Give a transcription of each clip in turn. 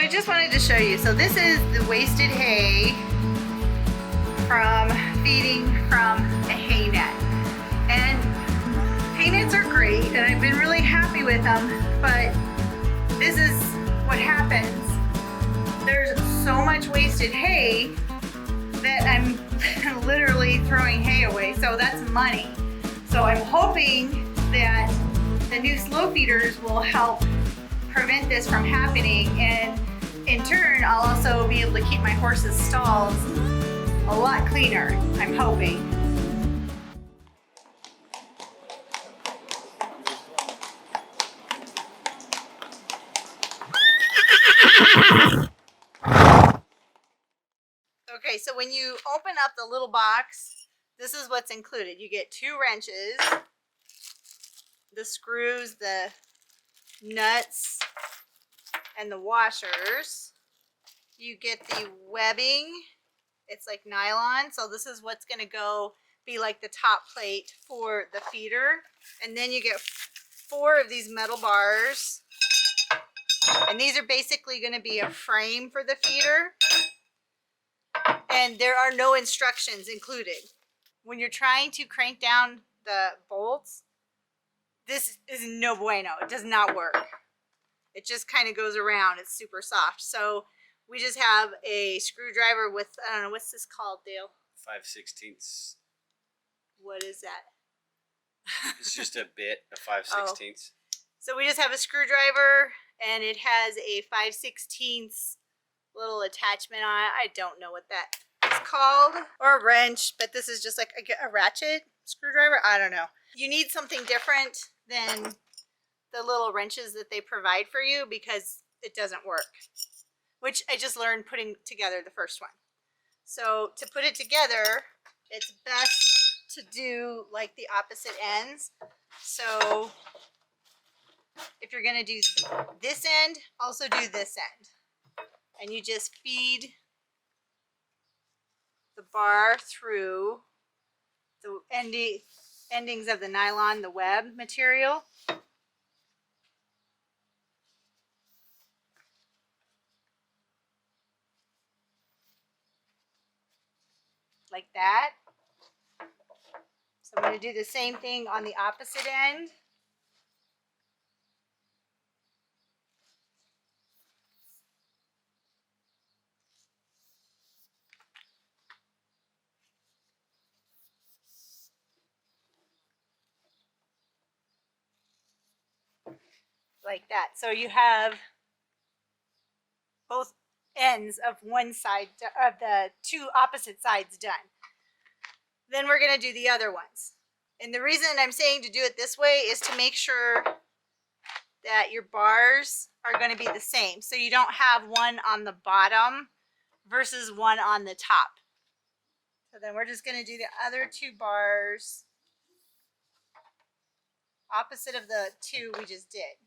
I just wanted to show you. So this is the wasted hay from feeding from a hay net. And hay nets are great and I've been really happy with them, but this is what happens. There's so much wasted hay that I'm literally throwing hay away, so that's money. So I'm hoping that the new slow feeders will help prevent this from happening, and in turn I'll also be able to keep my horses' stalls a lot cleaner, I'm hoping. Okay, so when you open up the little box, this is what's included. You get 2 wrenches, the screws, the nuts, and the washers. You get the webbing. It's like nylon, so this is what's going to go be like the top plate for the feeder. And then you get 4 of these metal bars, and these are basically going to be a frame for the feeder. And there are no instructions included. When you're trying to crank down the bolts, this is no bueno. It does not work. It just kind of goes around. It's super soft. So we just have a screwdriver with, I don't know, what's this called, Dale? 5/16. What is that? It's just a bit, a 5/16. So we just have a screwdriver, and it has a 5/16 little attachment on it. I don't know what that is called, or a wrench, but this is just like a ratchet screwdriver. I don't know. You need something different than the little wrenches that they provide for you because it doesn't work, which I just learned putting together the first one. So to put it together, it's best to do like the opposite ends. So if you're going to do this end, also do this end. And you just feed the bar through the endings of the nylon, the web material. Like that. So I'm going to do the same thing on the opposite end. Like that. So you have both ends of one side of the 2 opposite sides done. Then we're going to do the other ones. And the reason I'm saying to do it this way is to make sure that your bars are going to be the same. So you don't have one on the bottom versus one on the top. So then we're just going to do the other 2 bars opposite of the 2 we just did.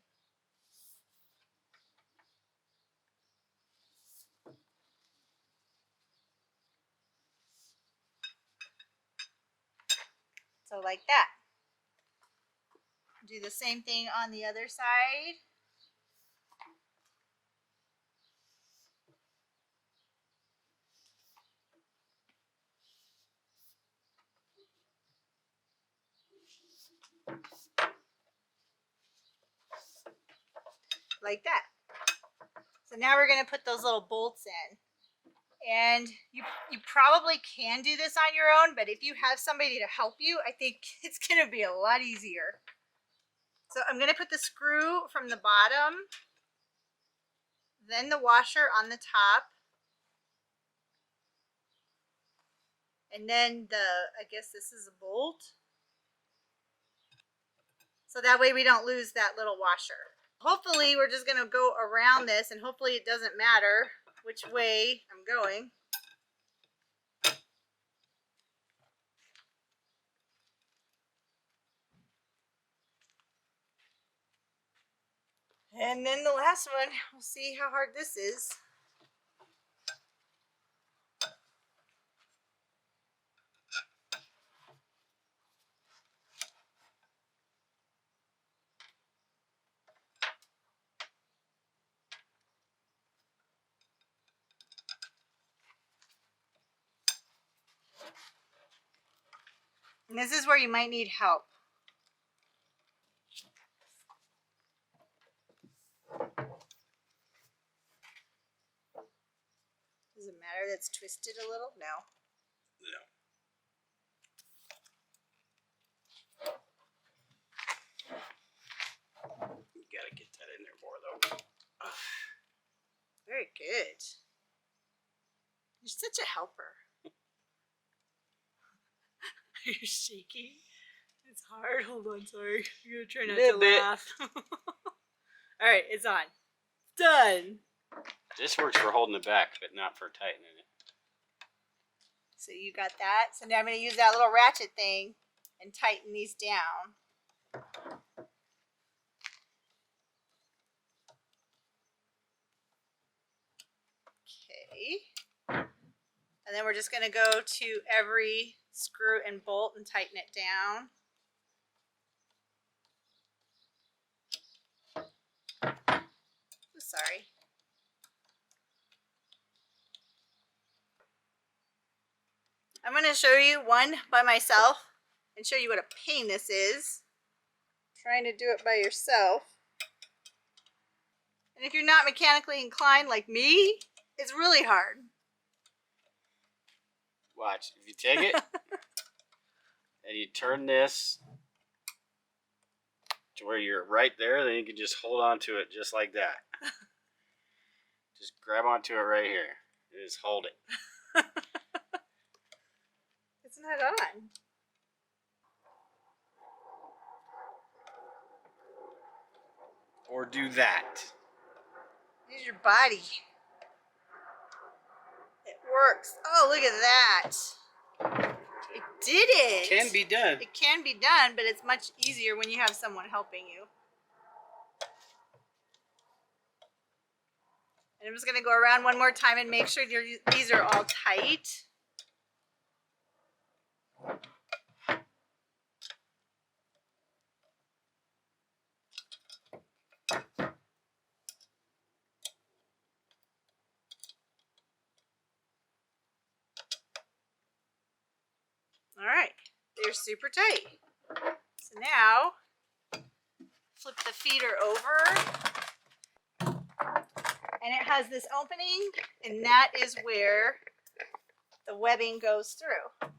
So like that. Do the same thing on the other side. Like that. So now we're going to put those little bolts in. And you probably can do this on your own, but if you have somebody to help you, I think it's going to be a lot easier. So I'm going to put the screw from the bottom, then the washer on the top, and then I guess this is a bolt. So that way we don't lose that little washer. Hopefully we're just going to go around this, and hopefully it doesn't matter which way I'm going. And then the last one, we'll see how hard this is. And this is where you might need help. Does it matter that's twisted a little? No. No. You gotta get that in there more though. Very good. You're such a helper. Are you shaking? It's hard. Hold on, sorry. I'm gonna try not to laugh. Alright, it's on. Done. This works for holding it back, but not for tightening it. So you got that. So now I'm going to use that little ratchet thing and tighten these down. Okay. And then we're just going to go to every screw and bolt and tighten it down. Oh, sorry. I'm going to show you one by myself and show you what a pain this is. Trying to do it by yourself. And if you're not mechanically inclined like me, it's really hard. Watch, if you take it and you turn this to where you're right there, then you can just hold on to it just like that. Just grab onto it right here. And just hold it. It's not on. Or do that. Use your body. It works. Oh, look at that. It did it. Can be done. It can be done, but it's much easier when you have someone helping you. And I'm just going to go around one more time and make sure these are all tight. All right, they're super tight. So now, flip the feeder over. And it has this opening, and that is where the webbing goes through.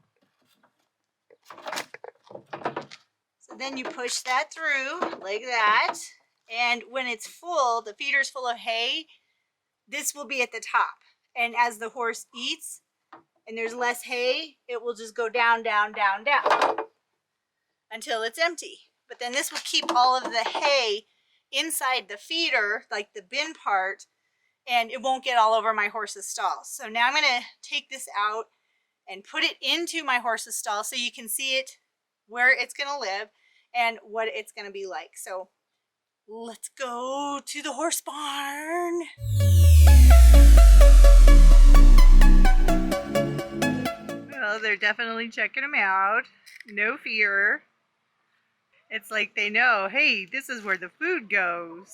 So then you push that through like that. And when it's full, the feeder's full of hay, this will be at the top. And as the horse eats and there's less hay, it will just go down, down, down, down until it's empty. But then this will keep all of the hay inside the feeder, like the bin part, and it won't get all over my horse's stall. So now I'm going to take this out and put it into my horse's stall so you can see it, where it's going to live and what it's going to be like. So let's go to the horse barn. Well, they're definitely checking them out. No fear. It's like they know, hey, this is where the food goes.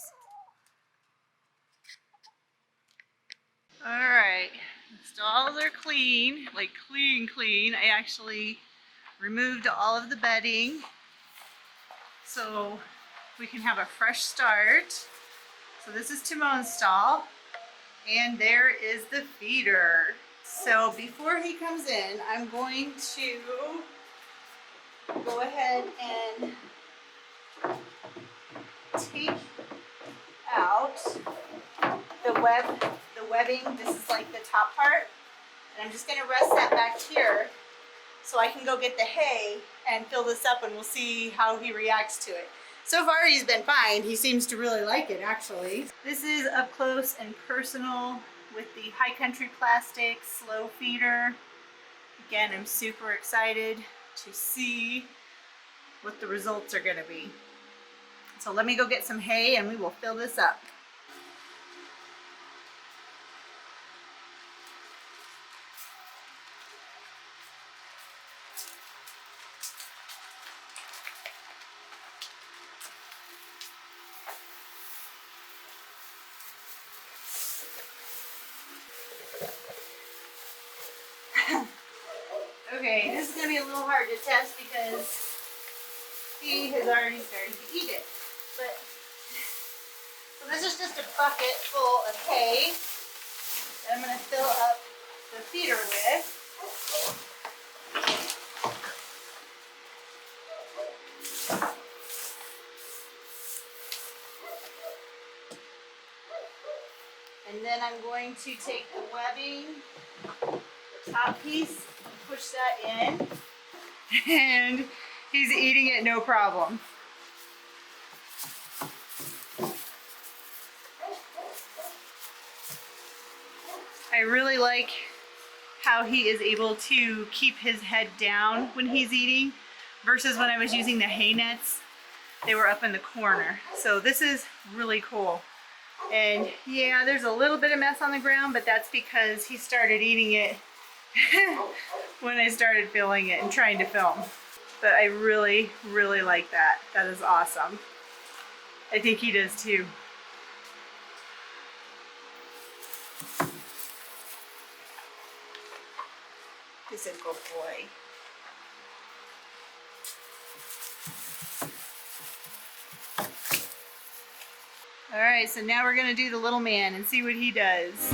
All right, the stalls are clean, like clean. I actually removed all of the bedding so we can have a fresh start. So this is Timon's stall, and there is the feeder. So before he comes in, I'm going to go ahead and take out the webbing. This is like the top part, and I'm just going to rest that back here so I can go get the hay and fill this up, and we'll see how he reacts to it. So far he's been fine. He seems to really like it, actually. This is up close and personal with the High Country Plastic slow feeder. Again, I'm super excited to see what the results are going to be. So let me go get some hay and we will fill this up. Okay, Okay, this is going to be a little hard to test because he has already started to eat it. But so this is just a bucket full of hay that I'm going to fill up the feeder with. And then I'm going to take the webbing, the top piece, push that in. And he's eating it no problem. I really like how he is able to keep his head down when he's eating versus when I was using the hay nets, they were up in the corner. So this is really cool. And yeah, there's a little bit of mess on the ground, but that's because he started eating it when I started filming it and trying to film. But I really, really like that. That is awesome. I think he does too. He's a good boy. All right, so now we're gonna do the little man and see what he does.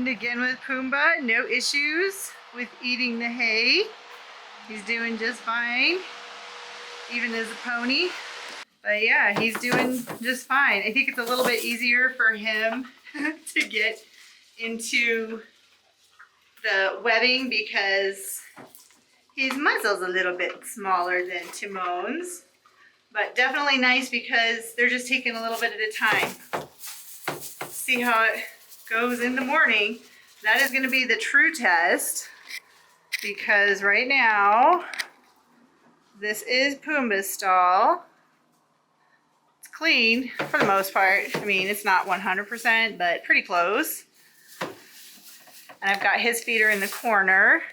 Again with Pumbaa, no issues with eating the hay. He's doing just fine, even as a pony. But yeah, he's doing just fine. I think it's a little bit easier for him to get into the webbing because his muzzle's a little bit smaller than Timon's. But definitely nice because they're just taking a little bit at a time. See how it goes in the morning. That is going to be the true test because right now this is Pumbaa's stall. It's clean for the most part. I mean, it's not 100%, but pretty close. And I've got his feeder in the corner.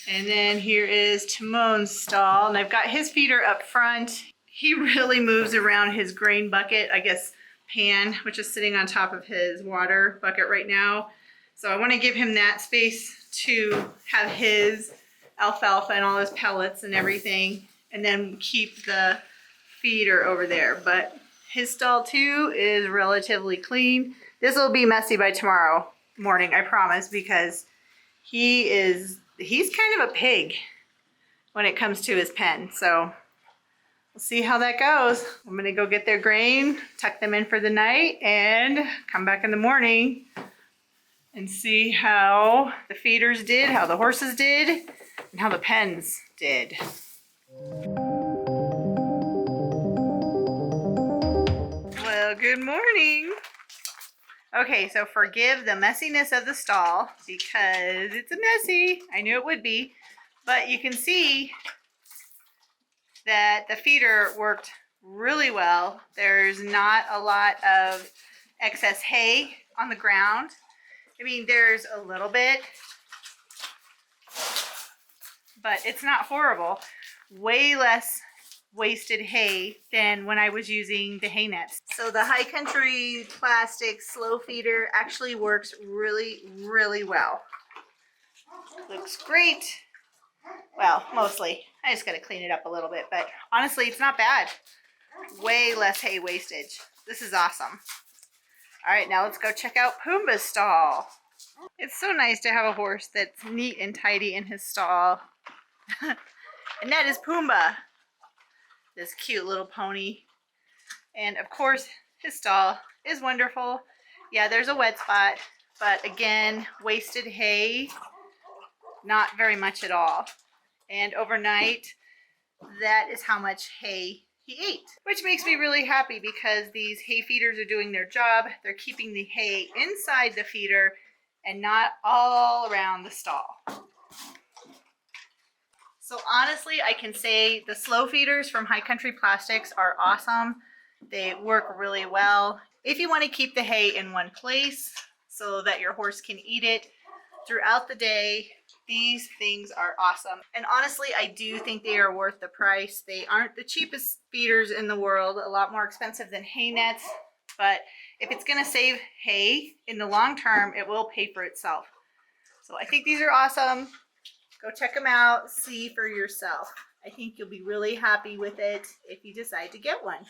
And then here is Timon's stall. And I've got his feeder up front. He really moves around his grain bucket, I guess pan, which is sitting on top of his water bucket right now. So I want to give him that space to have his alfalfa and all his pellets and everything, and then keep the feeder over there. But his stall too is relatively clean. This will be messy by tomorrow morning, I promise, because he's kind of a pig when it comes to his pen. So we'll see how that goes. I'm gonna go get their grain, tuck them in for the night, and come back in the morning and see how the feeders did, how the horses did, and how the pens did. Well, good morning. Okay, so forgive the messiness of the stall because it's a messy. I knew it would be, but you can see that the feeder worked really well. There's not a lot of excess hay on the ground. I mean, there's a little bit, but it's not horrible. Way less wasted hay than when I was using the hay nets. So the High Country plastic slow feeder actually works really, really well. Looks great. Well, mostly. I just gotta clean it up a little bit, but honestly, it's not bad. Way less hay wastage. This is awesome. All right, now let's go check out Pumbaa's stall. It's so nice to have a horse that's neat and tidy in his stall. And that is Pumbaa, this cute little pony. And of course, his stall is wonderful. Yeah, there's a wet spot, but again, wasted hay, not very much at all. And overnight, that is how much hay he ate, which makes me really happy because these hay feeders are doing their job. They're keeping the hay inside the feeder and not all around the stall. So honestly, I can say the slow feeders from High Country Plastics are awesome. They work really well. If you want to keep the hay in one place so that your horse can eat it throughout the day, these things are awesome. And honestly, I do think they are worth the price. They aren't the cheapest feeders in the world, a lot more expensive than hay nets, but if it's going to save hay in the long term, it will pay for itself. So I think these are awesome. Go check them out, see for yourself. I think you'll be really happy with it if you decide to get one.